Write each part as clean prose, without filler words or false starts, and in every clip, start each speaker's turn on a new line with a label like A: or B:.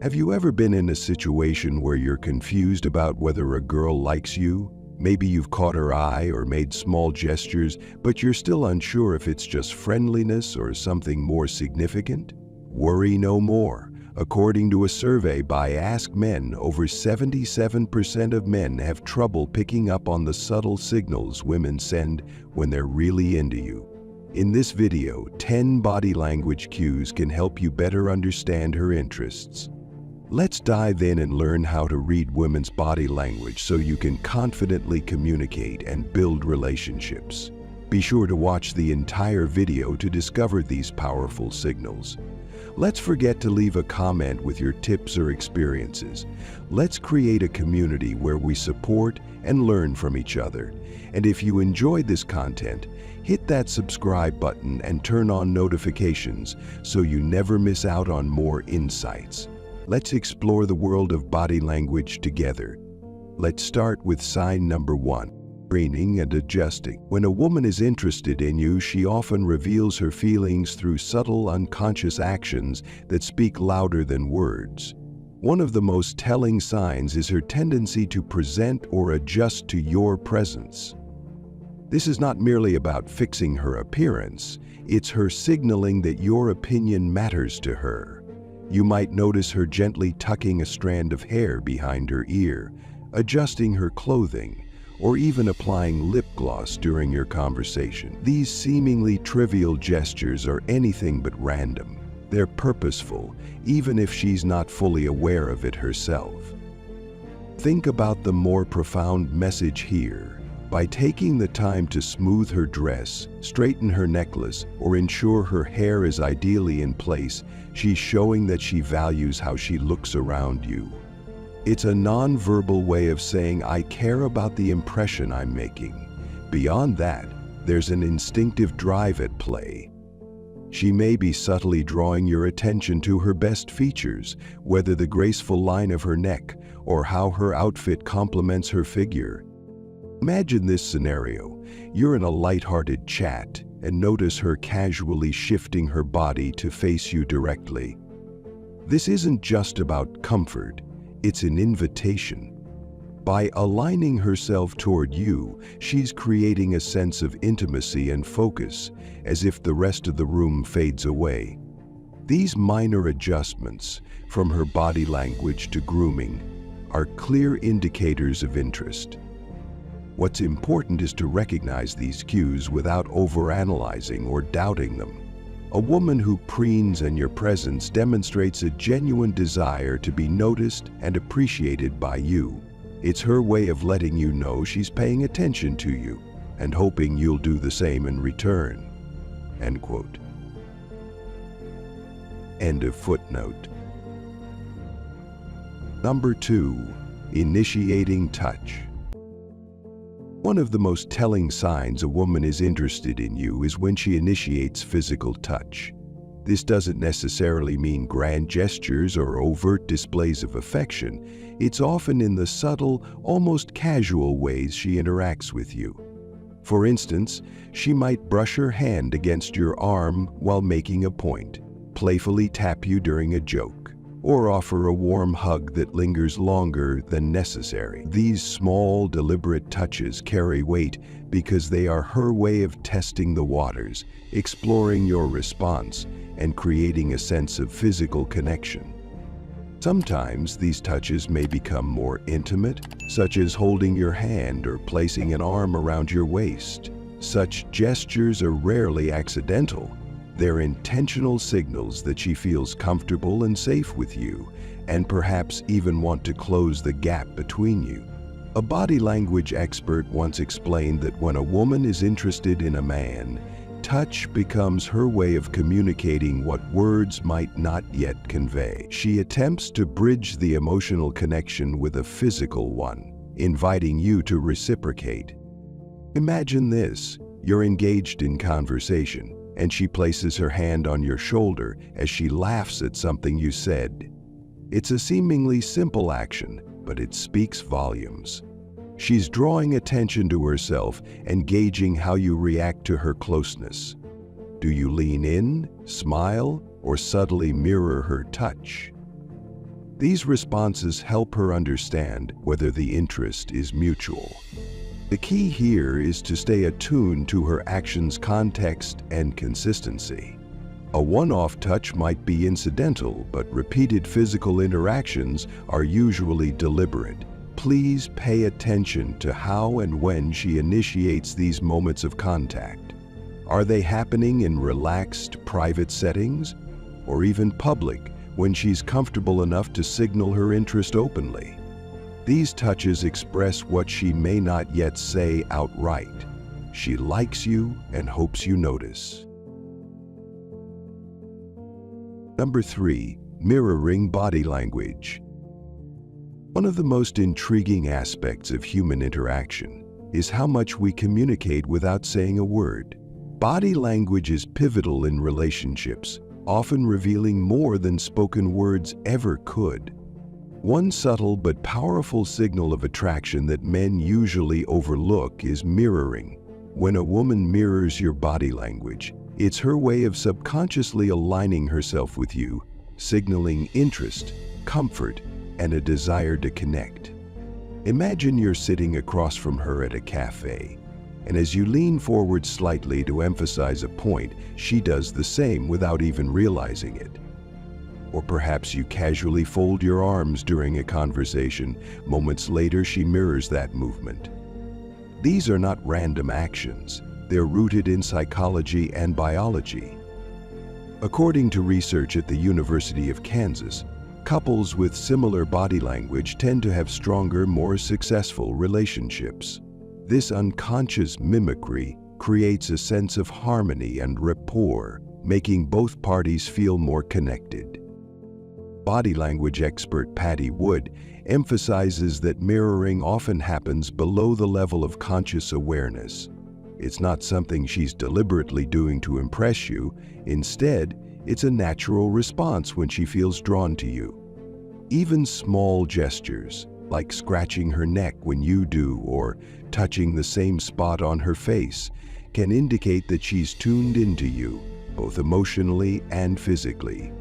A: Have you ever been in a situation where you're confused about whether a girl likes you? Maybe you've caught her eye or made small gestures, but you're still unsure if it's just friendliness or something more significant? Worry no more. According to a survey by Ask Men, over 77% of men have trouble picking up on the subtle signals women send when they're really into you. In this video, 10 body language cues can help you better understand her interests. Let's dive in and learn how to read women's body language so you can confidently communicate and build relationships. Be sure to watch the entire video to discover these powerful signals. Let's forget to leave a comment with your tips or experiences. Let's create a community where we support and learn from each other. And if you enjoyed this content, hit that subscribe button and turn on notifications so you never miss out on more insights. Let's explore the world of body language together. Let's start with sign number 1. Preening and adjusting. When a woman is interested in you, she often reveals her feelings through subtle, unconscious actions that speak louder than words. One of the most telling signs is her tendency to present or adjust to your presence. This is not merely about fixing her appearance, it's her signaling that your opinion matters to her. You might notice her gently tucking a strand of hair behind her ear, adjusting her clothing, or even applying lip gloss during your conversation. These seemingly trivial gestures are anything but random. They're purposeful, even if she's not fully aware of it herself. Think about the more profound message here. By taking the time to smooth her dress, straighten her necklace, or ensure her hair is ideally in place, she's showing that she values how she looks around you. It's a non-verbal way of saying, I care about the impression I'm making. Beyond that, there's an instinctive drive at play. She may be subtly drawing your attention to her best features, whether the graceful line of her neck or how her outfit complements her figure. Imagine this scenario. You're in a light-hearted chat and notice her casually shifting her body to face you directly. This isn't just about comfort, it's an invitation. By aligning herself toward you, she's creating a sense of intimacy and focus, as if the rest of the room fades away. These minor adjustments, from her body language to grooming, are clear indicators of interest. What's important is to recognize these cues without overanalyzing or doubting them. A woman who preens in your presence demonstrates a genuine desire to be noticed and appreciated by you. It's her way of letting you know she's paying attention to you and hoping you'll do the same in return." End quote. End of footnote. Number 2. Initiating touch. One of the most telling signs a woman is interested in you is when she initiates physical touch. This doesn't necessarily mean grand gestures or overt displays of affection. It's often in the subtle, almost casual ways she interacts with you. For instance, she might brush her hand against your arm while making a point, playfully tap you during a joke, or offer a warm hug that lingers longer than necessary. These small, deliberate touches carry weight because they are her way of testing the waters, exploring your response, and creating a sense of physical connection. Sometimes these touches may become more intimate, such as holding your hand or placing an arm around your waist. Such gestures are rarely accidental. They're intentional signals that she feels comfortable and safe with you, and perhaps even want to close the gap between you. A body language expert once explained that when a woman is interested in a man, touch becomes her way of communicating what words might not yet convey. She attempts to bridge the emotional connection with a physical one, inviting you to reciprocate. Imagine this: you're engaged in conversation, and she places her hand on your shoulder as she laughs at something you said. It's a seemingly simple action, but it speaks volumes. She's drawing attention to herself and gauging how you react to her closeness. Do you lean in, smile, or subtly mirror her touch? These responses help her understand whether the interest is mutual. The key here is to stay attuned to her actions' context and consistency. A one-off touch might be incidental, but repeated physical interactions are usually deliberate. Please pay attention to how and when she initiates these moments of contact. Are they happening in relaxed, private settings, or even public, when she's comfortable enough to signal her interest openly? These touches express what she may not yet say outright. She likes you and hopes you notice. Number 3, mirroring body language. One of the most intriguing aspects of human interaction is how much we communicate without saying a word. Body language is pivotal in relationships, often revealing more than spoken words ever could. One subtle but powerful signal of attraction that men usually overlook is mirroring. When a woman mirrors your body language, it's her way of subconsciously aligning herself with you, signaling interest, comfort, and a desire to connect. Imagine you're sitting across from her at a cafe, and as you lean forward slightly to emphasize a point, she does the same without even realizing it. Or perhaps you casually fold your arms during a conversation. Moments later, she mirrors that movement. These are not random actions. They're rooted in psychology and biology. According to research at the University of Kansas, couples with similar body language tend to have stronger, more successful relationships. This unconscious mimicry creates a sense of harmony and rapport, making both parties feel more connected. Body language expert Patty Wood emphasizes that mirroring often happens below the level of conscious awareness. It's not something she's deliberately doing to impress you. Instead, it's a natural response when she feels drawn to you. Even small gestures, like scratching her neck when you do or touching the same spot on her face, can indicate that she's tuned into you, both emotionally and physically.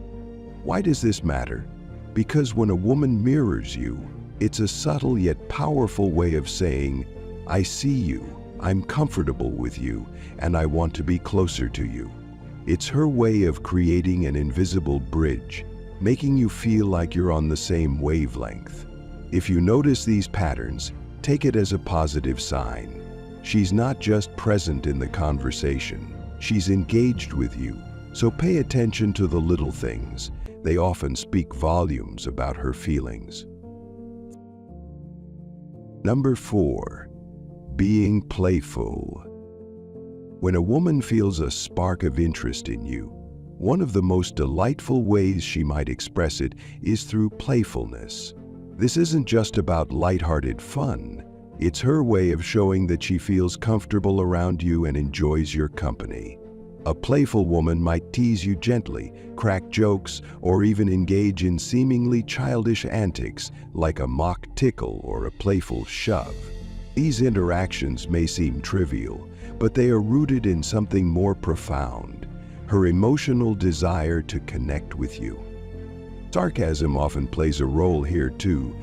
A: Why does this matter? Because when a woman mirrors you, it's a subtle yet powerful way of saying, "I see you, I'm comfortable with you, and I want to be closer to you." It's her way of creating an invisible bridge, making you feel like you're on the same wavelength. If you notice these patterns, take it as a positive sign. She's not just present in the conversation, she's engaged with you. So pay attention to the little things. They often speak volumes about her feelings. Number 4, being playful. When a woman feels a spark of interest in you, one of the most delightful ways she might express it is through playfulness. This isn't just about lighthearted fun. It's her way of showing that she feels comfortable around you and enjoys your company. A playful woman might tease you gently, crack jokes, or even engage in seemingly childish antics like a mock tickle or a playful shove. These interactions may seem trivial, but they are rooted in something more profound: her emotional desire to connect with you. Sarcasm often plays a role here too,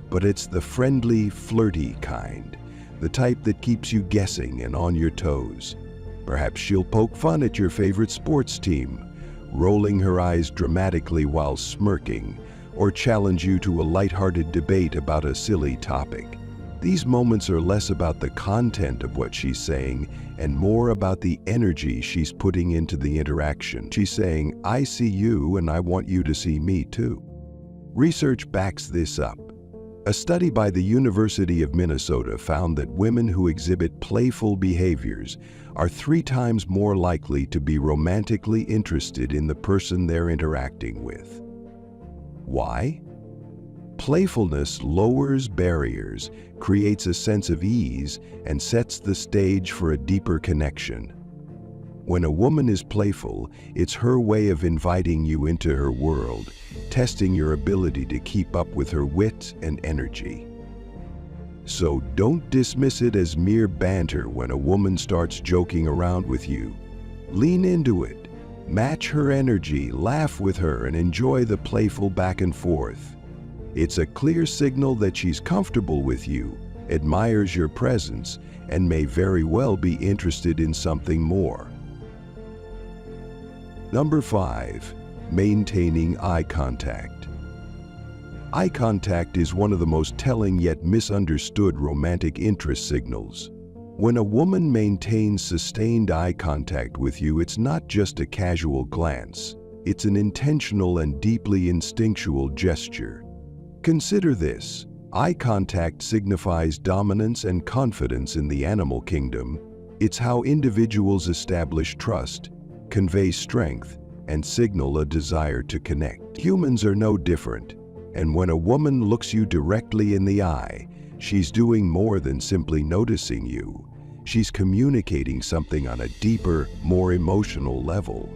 A: but it's the friendly, flirty kind, the type that keeps you guessing and on your toes. Perhaps she'll poke fun at your favorite sports team, rolling her eyes dramatically while smirking, or challenge you to a lighthearted debate about a silly topic. These moments are less about the content of what she's saying and more about the energy she's putting into the interaction. She's saying, "I see you and I want you to see me too." Research backs this up. A study by the University of Minnesota found that women who exhibit playful behaviors are 3 times more likely to be romantically interested in the person they're interacting with. Why? Playfulness lowers barriers, creates a sense of ease, and sets the stage for a deeper connection. When a woman is playful, it's her way of inviting you into her world, testing your ability to keep up with her wit and energy. So don't dismiss it as mere banter when a woman starts joking around with you. Lean into it, match her energy, laugh with her, and enjoy the playful back and forth. It's a clear signal that she's comfortable with you, admires your presence, and may very well be interested in something more. Number 5. Maintaining eye contact. Eye contact is one of the most telling yet misunderstood romantic interest signals. When a woman maintains sustained eye contact with you, it's not just a casual glance. It's an intentional and deeply instinctual gesture. Consider this. Eye contact signifies dominance and confidence in the animal kingdom. It's how individuals establish trust, convey strength, and signal a desire to connect. Humans are no different, and when a woman looks you directly in the eye, she's doing more than simply noticing you. She's communicating something on a deeper, more emotional level.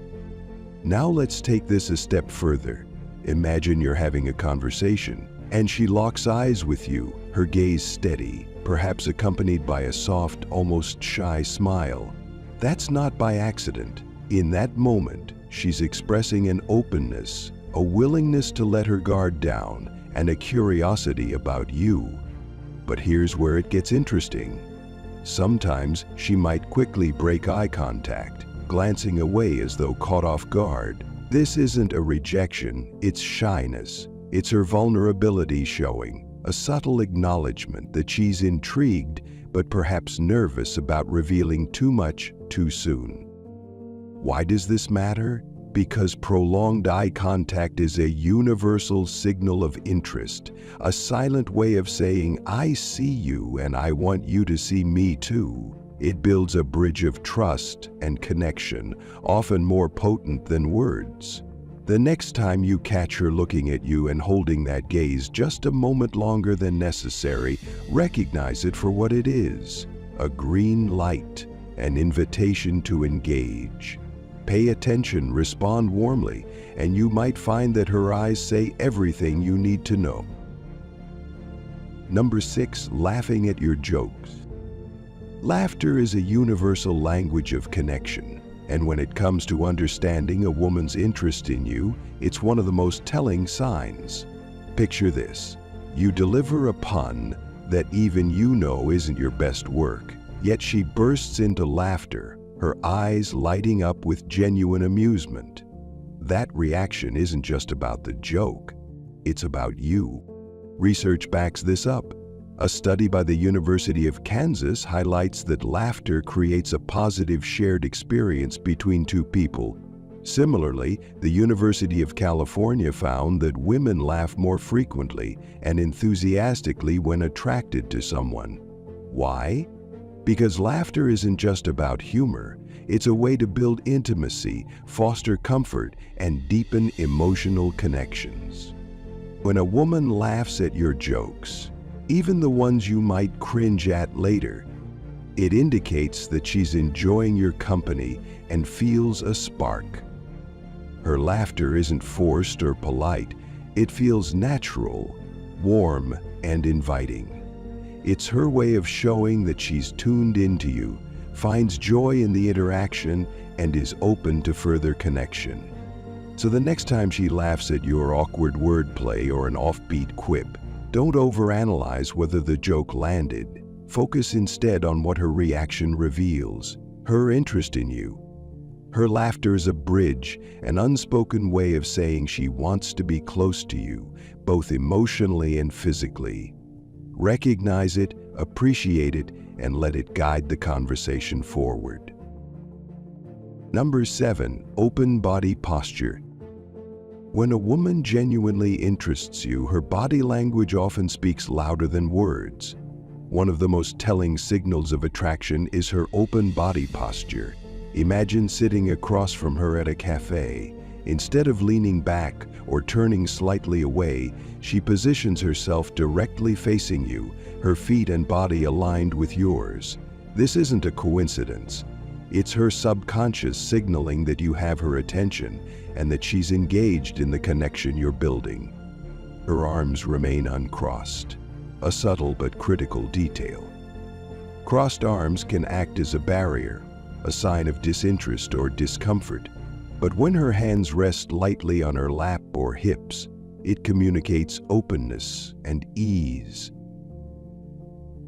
A: Now let's take this a step further. Imagine you're having a conversation, and she locks eyes with you, her gaze steady, perhaps accompanied by a soft, almost shy smile. That's not by accident. In that moment, she's expressing an openness, a willingness to let her guard down, and a curiosity about you. But here's where it gets interesting. Sometimes she might quickly break eye contact, glancing away as though caught off guard. This isn't a rejection, it's shyness. It's her vulnerability showing, a subtle acknowledgement that she's intrigued but perhaps nervous about revealing too much too soon. Why does this matter? Because prolonged eye contact is a universal signal of interest, a silent way of saying, "I see you and I want you to see me too." It builds a bridge of trust and connection, often more potent than words. The next time you catch her looking at you and holding that gaze just a moment longer than necessary, recognize it for what it is: a green light, an invitation to engage. Pay attention, respond warmly, and you might find that her eyes say everything you need to know. Number 6. Laughing at your jokes. Laughter is a universal language of connection, and when it comes to understanding a woman's interest in you, it's one of the most telling signs. Picture this. You deliver a pun that even you know isn't your best work, yet she bursts into laughter, her eyes lighting up with genuine amusement. That reaction isn't just about the joke, it's about you. Research backs this up. A study by the University of Kansas highlights that laughter creates a positive shared experience between two people. Similarly, the University of California found that women laugh more frequently and enthusiastically when attracted to someone. Why? Because laughter isn't just about humor, it's a way to build intimacy, foster comfort, and deepen emotional connections. When a woman laughs at your jokes, even the ones you might cringe at later, it indicates that she's enjoying your company and feels a spark. Her laughter isn't forced or polite, it feels natural, warm, and inviting. It's her way of showing that she's tuned into you, finds joy in the interaction, and is open to further connection. So the next time she laughs at your awkward wordplay or an offbeat quip, don't overanalyze whether the joke landed. Focus instead on what her reaction reveals, her interest in you. Her laughter is a bridge, an unspoken way of saying she wants to be close to you, both emotionally and physically. Recognize it, appreciate it, and let it guide the conversation forward. Number 7. Open body posture. When a woman genuinely interests you, her body language often speaks louder than words. One of the most telling signals of attraction is her open body posture. Imagine sitting across from her at a cafe. Instead of leaning back or turning slightly away, she positions herself directly facing you, her feet and body aligned with yours. This isn't a coincidence. It's her subconscious signaling that you have her attention and that she's engaged in the connection you're building. Her arms remain uncrossed, a subtle but critical detail. Crossed arms can act as a barrier, a sign of disinterest or discomfort. But when her hands rest lightly on her lap or hips, It communicates openness and ease.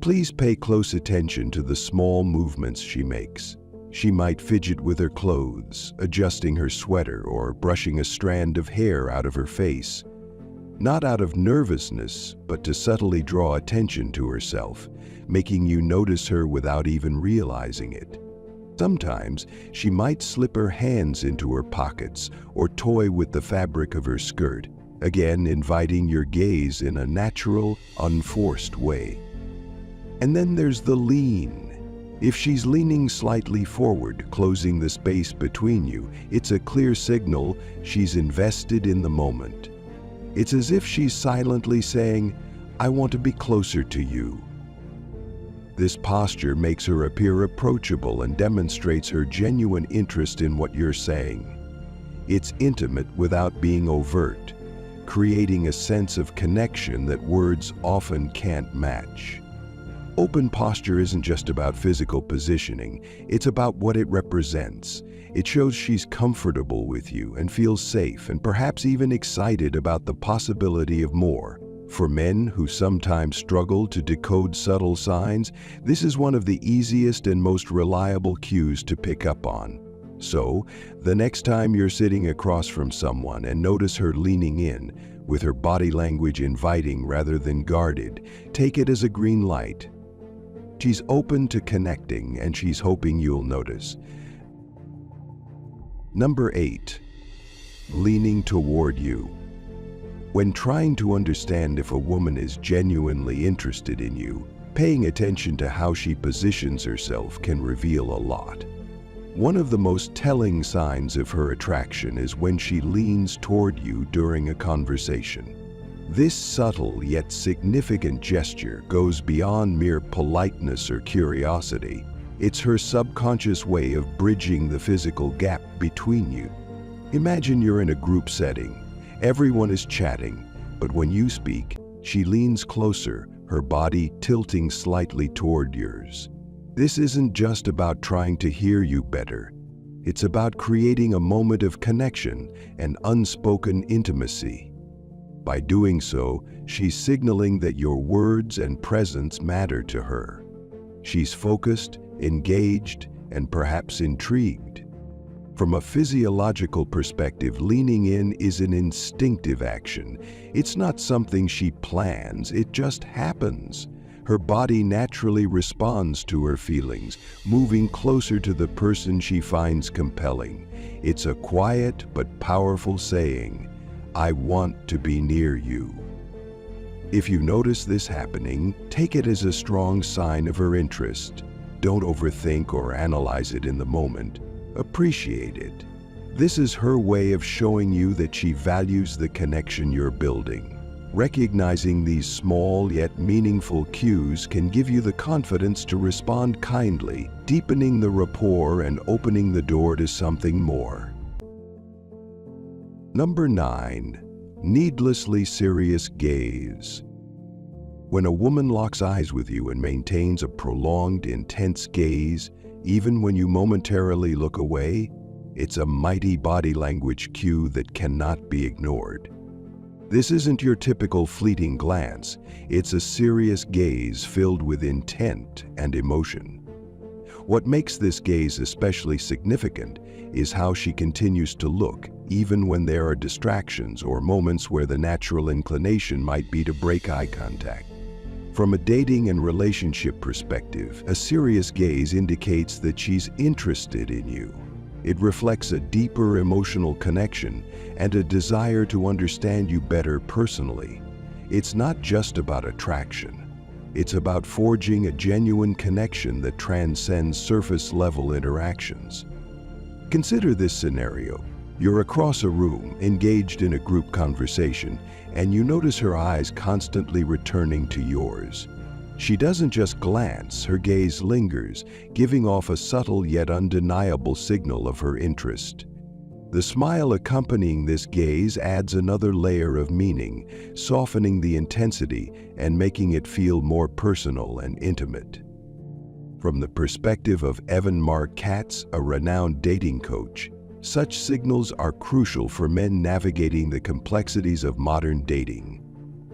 A: Please pay close attention to the small movements she makes. She might fidget with her clothes, adjusting her sweater or brushing a strand of hair out of her face. Not out of nervousness, but to subtly draw attention to herself, making you notice her without even realizing it. Sometimes she might slip her hands into her pockets or toy with the fabric of her skirt, again inviting your gaze in a natural, unforced way. And then there's the lean. If she's leaning slightly forward, closing the space between you, it's a clear signal she's invested in the moment. It's as if she's silently saying, "I want to be closer to you." This posture makes her appear approachable and demonstrates her genuine interest in what you're saying. It's intimate without being overt, creating a sense of connection that words often can't match. Open posture isn't just about physical positioning, it's about what it represents. It shows she's comfortable with you and feels safe and perhaps even excited about the possibility of more. For men who sometimes struggle to decode subtle signs, this is one of the easiest and most reliable cues to pick up on. So, the next time you're sitting across from someone and notice her leaning in, with her body language inviting rather than guarded, take it as a green light. She's open to connecting and she's hoping you'll notice. Number 8. Leaning toward you. When trying to understand if a woman is genuinely interested in you, paying attention to how she positions herself can reveal a lot. One of the most telling signs of her attraction is when she leans toward you during a conversation. This subtle yet significant gesture goes beyond mere politeness or curiosity. It's her subconscious way of bridging the physical gap between you. Imagine you're in a group setting. Everyone is chatting, but when you speak, she leans closer, her body tilting slightly toward yours. This isn't just about trying to hear you better. It's about creating a moment of connection and unspoken intimacy. By doing so, she's signaling that your words and presence matter to her. She's focused, engaged, and perhaps intrigued. From a physiological perspective, leaning in is an instinctive action. It's not something she plans, it just happens. Her body naturally responds to her feelings, moving closer to the person she finds compelling. It's a quiet but powerful saying, "I want to be near you." If you notice this happening, take it as a strong sign of her interest. Don't overthink or analyze it in the moment. Appreciate it. This is her way of showing you that she values the connection you're building. Recognizing these small yet meaningful cues can give you the confidence to respond kindly, deepening the rapport and opening the door to something more. Number 9. Needlessly serious gaze. When a woman locks eyes with you and maintains a prolonged, intense gaze, even when you momentarily look away, it's a mighty body language cue that cannot be ignored. This isn't your typical fleeting glance, it's a serious gaze filled with intent and emotion. What makes this gaze especially significant is how she continues to look, even when there are distractions or moments where the natural inclination might be to break eye contact. From a dating and relationship perspective, a serious gaze indicates that she's interested in you. It reflects a deeper emotional connection and a desire to understand you better personally. It's not just about attraction. It's about forging a genuine connection that transcends surface-level interactions. Consider this scenario. You're across a room, engaged in a group conversation, and you notice her eyes constantly returning to yours. She doesn't just glance, her gaze lingers, giving off a subtle yet undeniable signal of her interest. The smile accompanying this gaze adds another layer of meaning, softening the intensity and making it feel more personal and intimate. From the perspective of Evan Marc Katz, a renowned dating coach, Such signals are crucial for men navigating the complexities of modern dating.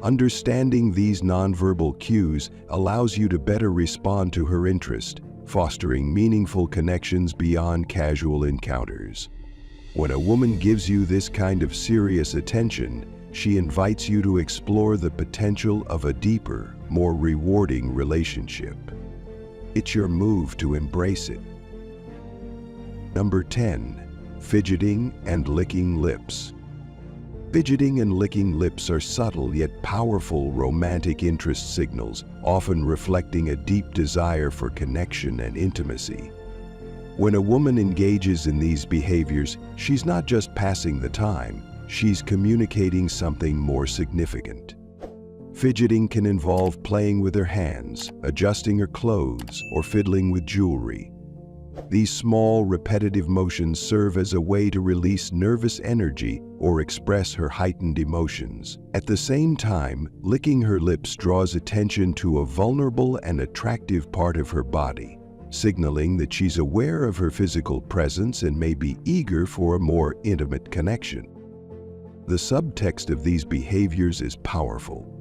A: Understanding these nonverbal cues allows you to better respond to her interest, fostering meaningful connections beyond casual encounters. When a woman gives you this kind of serious attention, she invites you to explore the potential of a deeper, more rewarding relationship. It's your move to embrace it. Number 10. Fidgeting and licking lips. Fidgeting and licking lips are subtle yet powerful romantic interest signals, often reflecting a deep desire for connection and intimacy. When a woman engages in these behaviors, she's not just passing the time, she's communicating something more significant. Fidgeting can involve playing with her hands, adjusting her clothes, or fiddling with jewelry. These small, repetitive motions serve as a way to release nervous energy or express her heightened emotions. At the same time, licking her lips draws attention to a vulnerable and attractive part of her body, signaling that she's aware of her physical presence and may be eager for a more intimate connection. The subtext of these behaviors is powerful.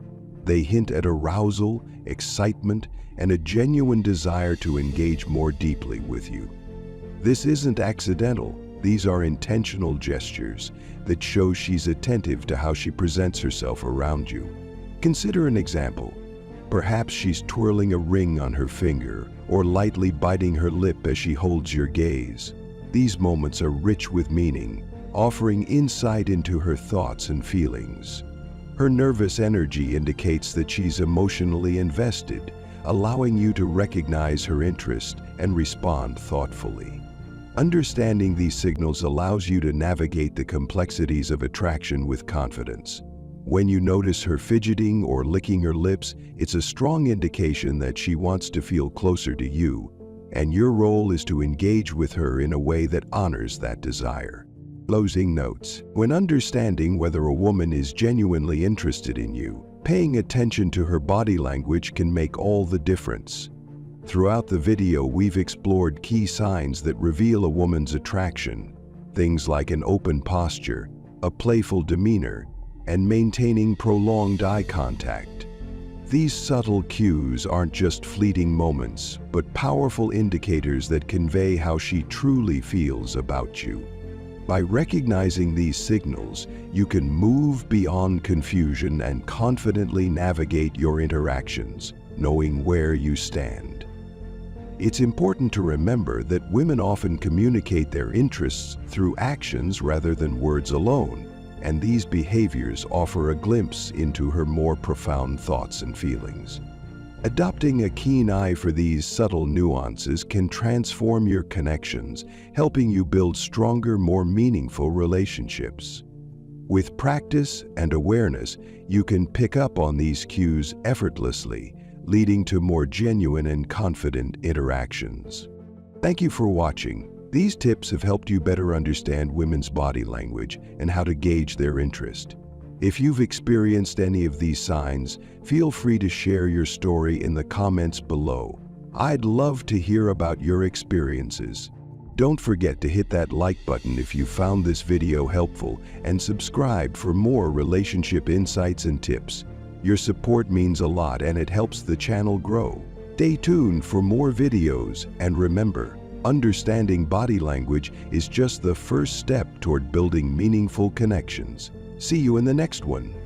A: They hint at arousal, excitement, and a genuine desire to engage more deeply with you. This isn't accidental. These are intentional gestures that show she's attentive to how she presents herself around you. Consider an example. Perhaps she's twirling a ring on her finger or lightly biting her lip as she holds your gaze. These moments are rich with meaning, offering insight into her thoughts and feelings. Her nervous energy indicates that she's emotionally invested, allowing you to recognize her interest and respond thoughtfully. Understanding these signals allows you to navigate the complexities of attraction with confidence. When you notice her fidgeting or licking her lips, it's a strong indication that she wants to feel closer to you, and your role is to engage with her in a way that honors that desire. Closing notes. When understanding whether a woman is genuinely interested in you, paying attention to her body language can make all the difference. Throughout the video, we've explored key signs that reveal a woman's attraction, things like an open posture, a playful demeanor, and maintaining prolonged eye contact. These subtle cues aren't just fleeting moments, but powerful indicators that convey how she truly feels about you. By recognizing these signals, you can move beyond confusion and confidently navigate your interactions, knowing where you stand. It's important to remember that women often communicate their interests through actions rather than words alone, and these behaviors offer a glimpse into her more profound thoughts and feelings. Adopting a keen eye for these subtle nuances can transform your connections, helping you build stronger, more meaningful relationships. With practice and awareness, you can pick up on these cues effortlessly, leading to more genuine and confident interactions. Thank you for watching. These tips have helped you better understand women's body language and how to gauge their interest. If you've experienced any of these signs, feel free to share your story in the comments below. I'd love to hear about your experiences. Don't forget to hit that like button if you found this video helpful and subscribe for more relationship insights and tips. Your support means a lot and it helps the channel grow. Stay tuned for more videos, and remember, understanding body language is just the first step toward building meaningful connections. See you in the next one.